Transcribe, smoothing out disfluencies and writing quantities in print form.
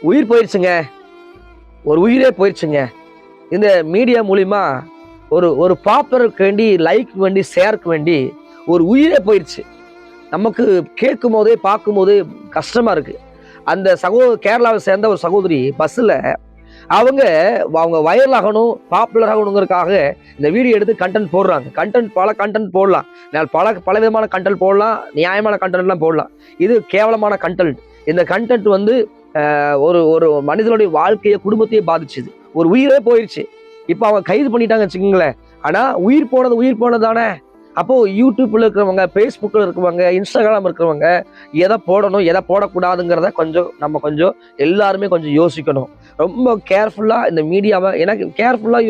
உயிர் போயிடுச்சுங்க. ஒரு உயிரே போயிடுச்சுங்க. இந்த மீடியா மூலியமா ஒரு ஒரு பாப்புலருக்கு வேண்டி, லைக் வேண்டி, ஷேருக்கு வேண்டி ஒரு உயிரே போயிடுச்சு. நமக்கு கேட்கும் போதே, பார்க்கும் போதே கஷ்டமா இருக்கு. அந்த கேரளாவை சேர்ந்த ஒரு சகோதரி பஸ்ஸில் அவங்க அவங்க வைரல் ஆகணும், பாப்புலர் ஆகணுங்கிறதுக்காக இந்த வீடியோ எடுத்து கண்டென்ட் போடுறாங்க. பல கண்டென்ட் போடலாம். பல விதமான கண்டென்ட் போடலாம், நியாயமான கண்டென்ட்லாம் போடலாம். இது கேவலமான கண்டென்ட். இந்த கண்டென்ட் வந்து ஒரு ஒரு மனிதனுடைய வாழ்க்கையை, குடும்பத்தையே பாதிச்சுது. ஒரு உயிரே போயிடுச்சு. இப்போ அவங்க கைது பண்ணிட்டாங்க வச்சுக்கோங்களேன். ஆனால் உயிர் போனது தானே. அப்போ யூடியூப்ல இருக்கிறவங்க, ஃபேஸ்புக்கில் இருக்கிறவங்க, இன்ஸ்டாகிராம் இருக்கிறவங்க எதை போடணும், எதை போடக்கூடாதுங்கிறத நம்ம கொஞ்சம் எல்லாருமே கொஞ்சம் யோசிக்கணும். ரொம்ப கேர்ஃபுல்லாக இந்த மீடியாவை எனக்கு கேர்ஃபுல்லாக